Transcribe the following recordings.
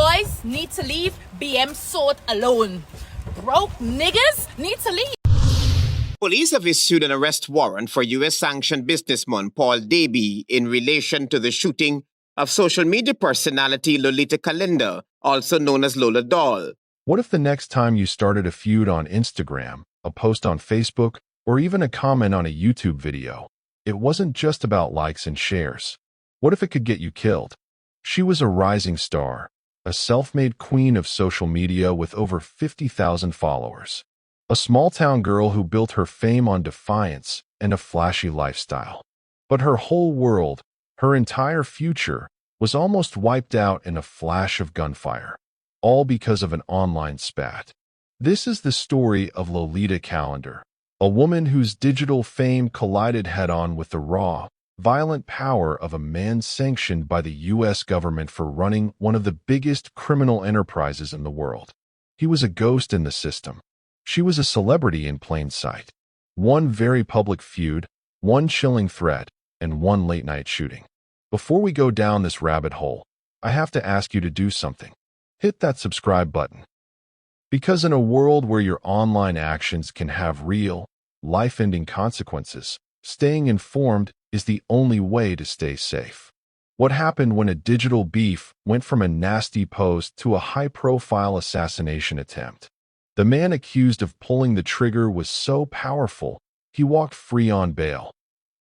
boys need to leave BM Sort alone. Broke niggas need to leave. Police have issued an arrest warrant for U.S.-sanctioned businessman Paul Davy in relation to the shooting of social media personality Lolita Kalinda, also known as Lola Doll. What if the next time you started a feud on Instagram, a post on Facebook, or even a comment on a YouTube video, it wasn't just about likes and shares? What if it could get you killed? She was a rising star, a self-made queen of social media with over 50,000 followers. A small-town girl who built her fame on defiance and a flashy lifestyle. But her whole world, her entire future, was almost wiped out in a flash of gunfire, all because of an online spat. This is the story of Lolita Kalinda, a woman whose digital fame collided head-on with the raw, violent power of a man sanctioned by the U.S. government for running one of the biggest criminal enterprises in the world. He was a ghost in the system. She was a celebrity in plain sight. One very public feud, one chilling threat, and one late-night shooting. Before we go down this rabbit hole, I have to ask you to do something. Hit that subscribe button. Because in a world where your online actions can have real, life-ending consequences, staying informed is the only way to stay safe. What happened when a digital beef went from a nasty post to a high-profile assassination attempt? The man accused of pulling the trigger was so powerful, he walked free on bail,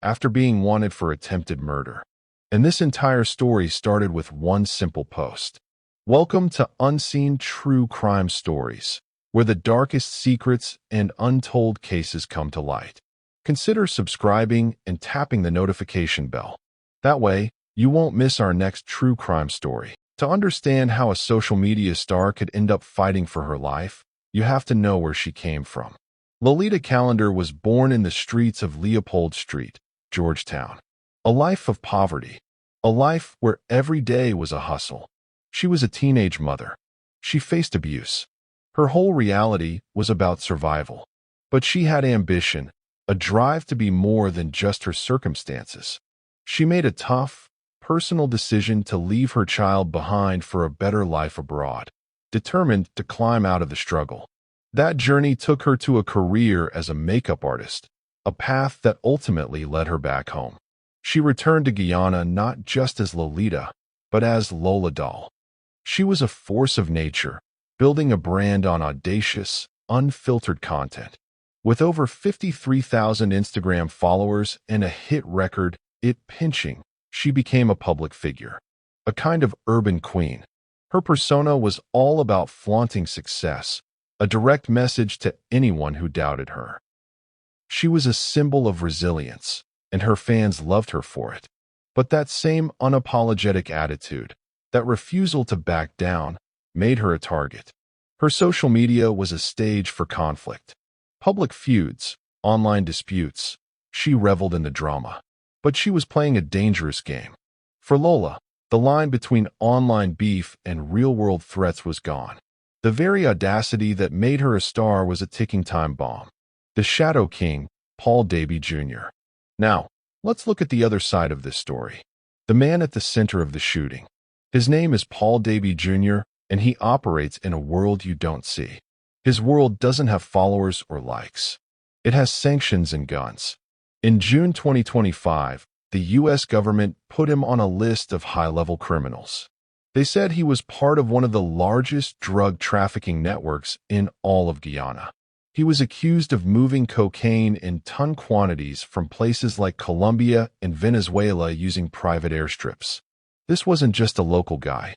after being wanted for attempted murder. And this entire story started with one simple post. Welcome to Unseen True Crime Stories, where the darkest secrets and untold cases come to light. Consider subscribing and tapping the notification bell. That way, you won't miss our next true crime story. To understand how a social media star could end up fighting for her life, you have to know where she came from. Lolita Kalinda was born in the streets of Leopold Street, Georgetown. A life of poverty. A life where every day was a hustle. She was a teenage mother. She faced abuse. Her whole reality was about survival. But she had ambition, a drive to be more than just her circumstances. She made a tough, personal decision to leave her child behind for a better life abroad, determined to climb out of the struggle. That journey took her to a career as a makeup artist, a path that ultimately led her back home. She returned to Guyana not just as Lolita, but as Lola Doll. She was a force of nature, building a brand on audacious, unfiltered content. With over 53,000 Instagram followers and a hit record, It Pinching, she became a public figure, a kind of urban queen. Her persona was all about flaunting success, a direct message to anyone who doubted her. She was a symbol of resilience, and her fans loved her for it. But that same unapologetic attitude, that refusal to back down, made her a target. Her social media was a stage for conflict. Public feuds, online disputes. She reveled in the drama. But she was playing a dangerous game. For Lola, the line between online beef and real-world threats was gone. The very audacity that made her a star was a ticking time bomb. The Shadow King, Paul Davy Jr. Now, let's look at the other side of this story. The man at the center of the shooting. His name is Paul Davy Jr., and he operates in a world you don't see. His world doesn't have followers or likes. It has sanctions and guns. In June 2025, the U.S. government put him on a list of high-level criminals. They said he was part of one of the largest drug trafficking networks in all of Guyana. He was accused of moving cocaine in ton quantities from places like Colombia and Venezuela using private airstrips. This wasn't just a local guy.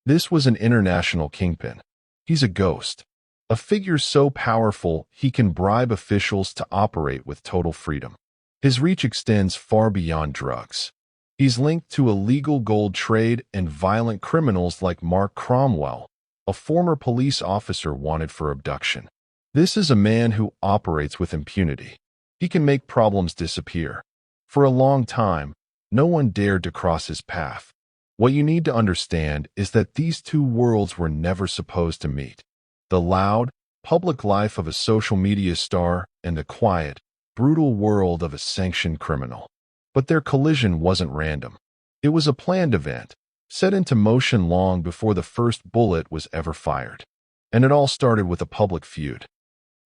This was an international kingpin. He's a ghost. A figure so powerful he can bribe officials to operate with total freedom. His reach extends far beyond drugs. He's linked to illegal gold trade and violent criminals like Mark Cromwell, a former police officer wanted for abduction. This is a man who operates with impunity. He can make problems disappear. For a long time, no one dared to cross his path. What you need to understand is that these two worlds were never supposed to meet. The loud, public life of a social media star and the quiet, brutal world of a sanctioned criminal. But their collision wasn't random. It was a planned event, set into motion long before the first bullet was ever fired. And it all started with a public feud.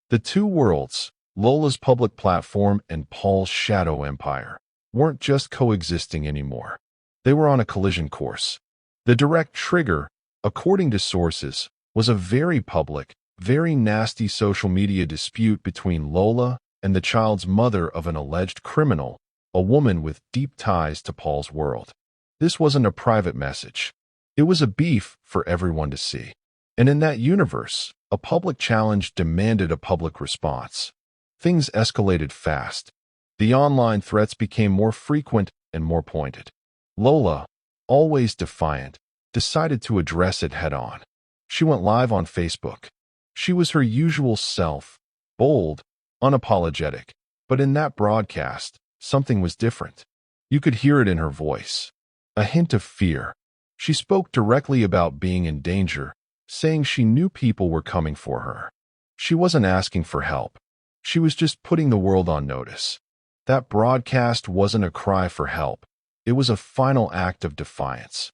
The two worlds, Lola's public platform and Paul's shadow empire, weren't just coexisting anymore. They were on a collision course. The direct trigger, according to sources, was a very public, very nasty social media dispute between Lola and the child's mother of an alleged criminal, a woman with deep ties to Paul's world. This wasn't a private message. It was a beef for everyone to see. And in that universe, a public challenge demanded a public response. Things escalated fast. The online threats became more frequent and more pointed. Lola, always defiant, decided to address it head-on. She went live on Facebook. She was her usual self, bold, unapologetic. But in that broadcast, something was different. You could hear it in her voice. A hint of fear. She spoke directly about being in danger, saying she knew people were coming for her. She wasn't asking for help. She was just putting the world on notice. That broadcast wasn't a cry for help. It was a final act of defiance.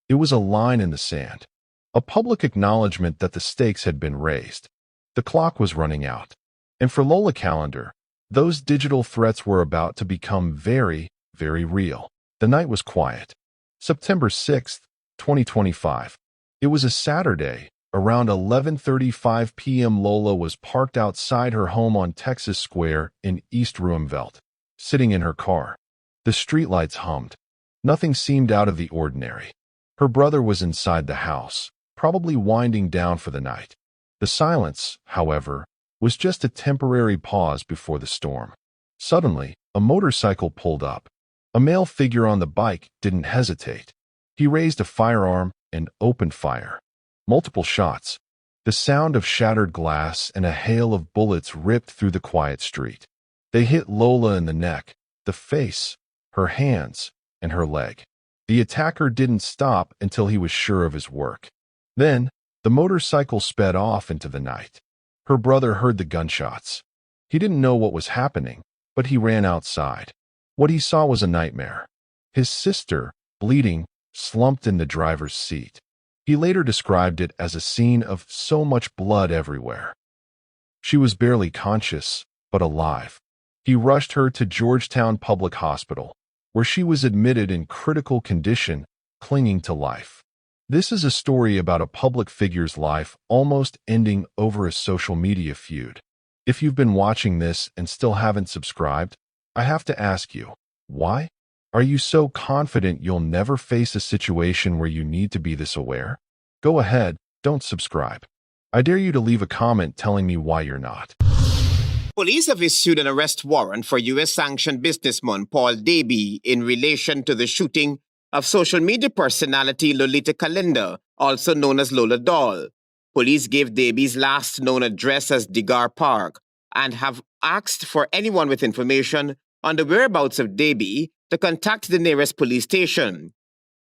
It was a line in the sand. A public acknowledgement that the stakes had been raised. The clock was running out. And for Lola Calendar, those digital threats were about to become very, very real. The night was quiet. September 6th, 2025. It was a Saturday. Around 11:35 p.m. Lola was parked outside her home on Texas Square in East Ruimveldt, sitting in her car. The streetlights hummed. Nothing seemed out of the ordinary. Her brother was inside the house, probably winding down for the night. The silence, however, was just a temporary pause before the storm. Suddenly, a motorcycle pulled up. A male figure on the bike didn't hesitate. He raised a firearm and opened fire. Multiple shots. The sound of shattered glass and a hail of bullets ripped through the quiet street. They hit Lola in the neck, the face, her hands, and her leg. The attacker didn't stop until he was sure of his work. Then, the motorcycle sped off into the night. Her brother heard the gunshots. He didn't know what was happening, but he ran outside. What he saw was a nightmare. His sister, bleeding, slumped in the driver's seat. He later described it as a scene of so much blood everywhere. She was barely conscious, but alive. He rushed her to Georgetown Public Hospital, where she was admitted in critical condition, clinging to life. This is a story about a public figure's life almost ending over a social media feud. If you've been watching this and still haven't subscribed, I have to ask you, why? Are you so confident you'll never face a situation where you need to be this aware? Go ahead, don't subscribe. I dare you to leave a comment telling me why you're not. Police have issued an arrest warrant for U.S.-sanctioned businessman Paul Davey in relation to the shooting of social media personality Lolita Kalinda, also known as Lola Doll. Police gave Davey's last known address as Degar Park and have asked for anyone with information on the whereabouts of Davey to contact the nearest police station.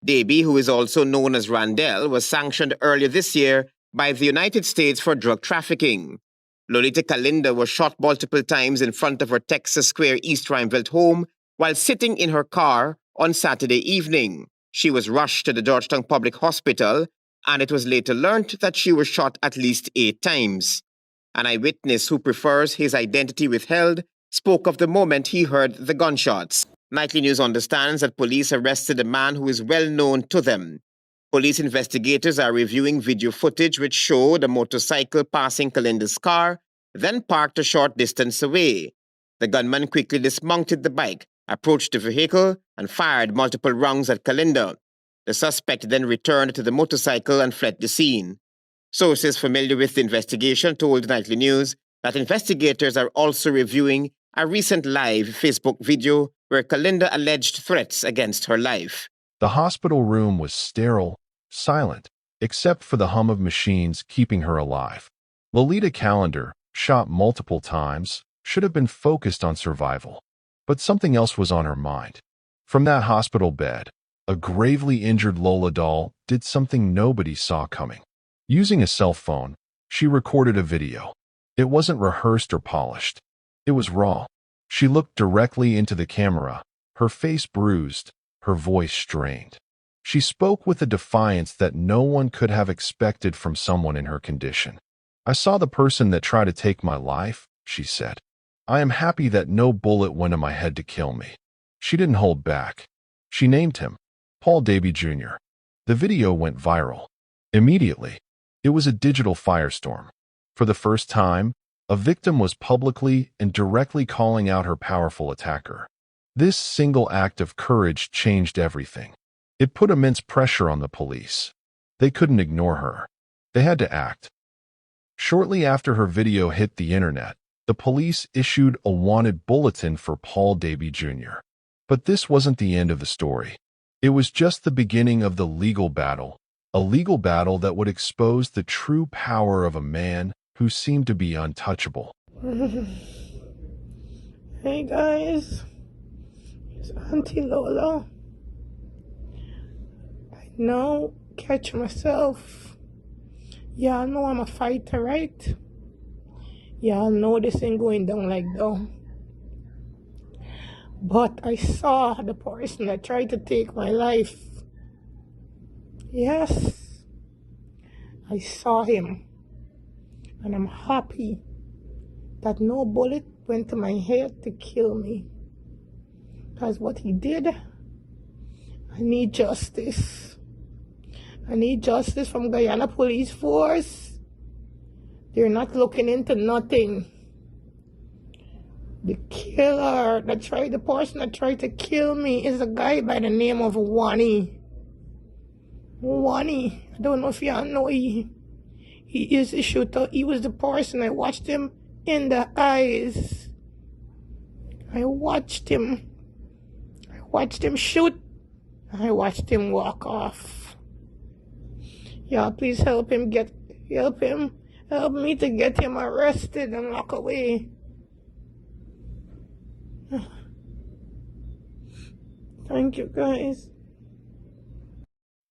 Davey, who is also known as Randell, was sanctioned earlier this year by the United States for drug trafficking. Lolita Kalinda was shot multiple times in front of her Texas Square East Ruimveldt home while sitting in her car on Saturday evening. She was rushed to the Georgetown Public Hospital, and it was later learned that she was shot at least 8 times. An eyewitness who prefers his identity withheld spoke of the moment he heard the gunshots. Nightly News understands that police arrested a man who is well known to them. Police investigators are reviewing video footage which showed a motorcycle passing Kalinda's car, then parked a short distance away. The gunman quickly dismounted the bike, approached the vehicle, and fired multiple rounds at Kalinda. The suspect then returned to the motorcycle and fled the scene. Sources familiar with the investigation told Nightly News that investigators are also reviewing a recent live Facebook video where Kalinda alleged threats against her life. The hospital room was sterile, silent, except for the hum of machines keeping her alive. Lolita Calendar, shot multiple times, should have been focused on survival. But something else was on her mind. From that hospital bed, a gravely injured Lola Doll did something nobody saw coming. Using a cell phone, she recorded a video. It wasn't rehearsed or polished. It was raw. She looked directly into the camera, her face bruised, her voice strained. She spoke with a defiance that no one could have expected from someone in her condition. "I saw the person that tried to take my life," she said. "I am happy that no bullet went in my head to kill me." She didn't hold back. She named him Paul Davy Jr. The video went viral. Immediately, it was a digital firestorm. For the first time, a victim was publicly and directly calling out her powerful attacker. This single act of courage changed everything. It put immense pressure on the police. They couldn't ignore her. They had to act. Shortly after her video hit the internet, the police issued a wanted bulletin for Paul Davy Jr. But this wasn't the end of the story. It was just the beginning of the legal battle, a legal battle that would expose the true power of a man who seemed to be untouchable. Hey guys, it's Auntie Lola. I now catch myself. Y'all know I'm a fighter, right? Y'all know this ain't going down like that. But I saw the person that tried to take my life. Yes, I saw him. And I'm happy that no bullet went to my head to kill me. Because what he did, I need justice. I need justice from Guyana Police Force. They're not looking into nothing. The killer the person that tried to kill me is a guy by the name of Wani. Wani, I don't know if y'all know he is a shooter. He was the person. I watched him in the eyes. I watched him shoot. I watched him walk off. Y'all please help me to get him arrested and lock away. Thank you guys.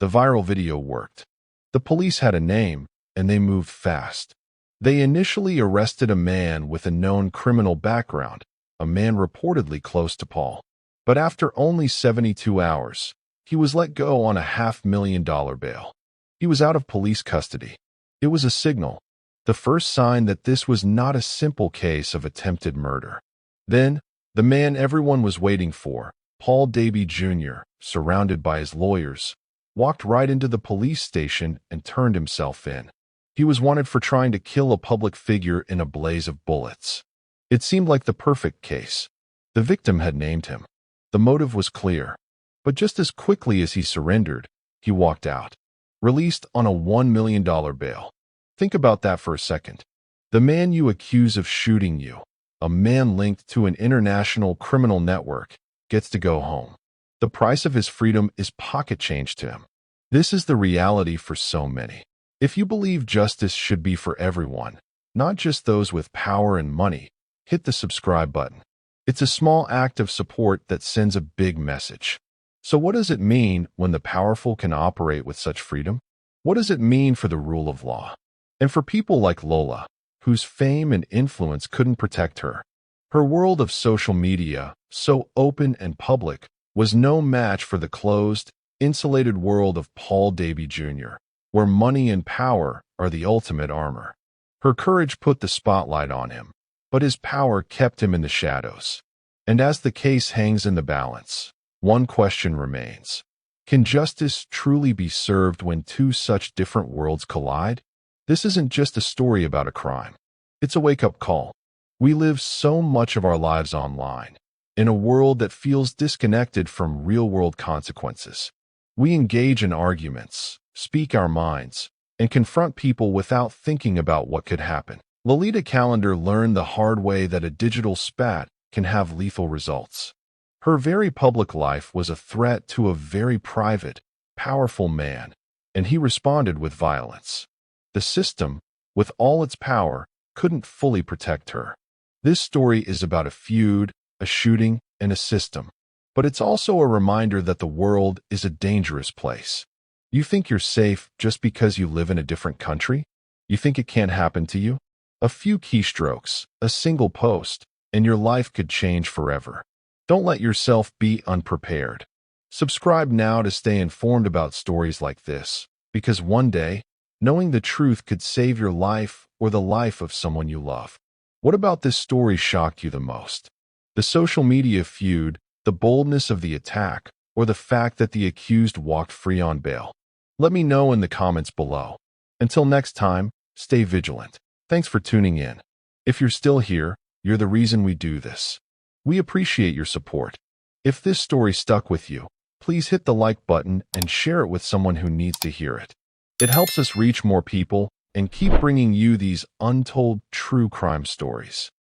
The viral video worked. The police had a name, and they moved fast. They initially arrested a man with a known criminal background, a man reportedly close to Paul. But after only 72 hours, he was let go on a $500,000 bail. He was out of police custody. It was a signal, the first sign that this was not a simple case of attempted murder. Then, the man everyone was waiting for, Paul Davy Jr., surrounded by his lawyers, walked right into the police station and turned himself in. He was wanted for trying to kill a public figure in a blaze of bullets. It seemed like the perfect case. The victim had named him. The motive was clear. But just as quickly as he surrendered, he walked out, released on a $1 million bail. Think about that for a second. The man you accuse of shooting you, a man linked to an international criminal network, gets to go home. The price of his freedom is pocket change to him. This is the reality for so many. If you believe justice should be for everyone, not just those with power and money, hit the subscribe button. It's a small act of support that sends a big message. So what does it mean when the powerful can operate with such freedom? What does it mean for the rule of law? And for people like Lola, whose fame and influence couldn't protect her. Her world of social media, so open and public, was no match for the closed, insulated world of Paul Davy Jr., where money and power are the ultimate armor. Her courage put the spotlight on him, but his power kept him in the shadows. And as the case hangs in the balance, one question remains. Can justice truly be served when two such different worlds collide? This isn't just a story about a crime. It's a wake-up call. We live so much of our lives online, in a world that feels disconnected from real-world consequences. We engage in arguments, speak our minds, and confront people without thinking about what could happen. Lolita Callender learned the hard way that a digital spat can have lethal results. Her very public life was a threat to a very private, powerful man, and he responded with violence. The system, with all its power, couldn't fully protect her. This story is about a feud, a shooting, and a system. But it's also a reminder that the world is a dangerous place. You think you're safe just because you live in a different country? You think it can't happen to you? A few keystrokes, a single post, and your life could change forever. Don't let yourself be unprepared. Subscribe now to stay informed about stories like this, because one day, knowing the truth could save your life or the life of someone you love. What about this story shocked you the most? The social media feud, the boldness of the attack, or the fact that the accused walked free on bail? Let me know in the comments below. Until next time, stay vigilant. Thanks for tuning in. If you're still here, you're the reason we do this. We appreciate your support. If this story stuck with you, please hit the like button and share it with someone who needs to hear it. It helps us reach more people and keep bringing you these untold true crime stories.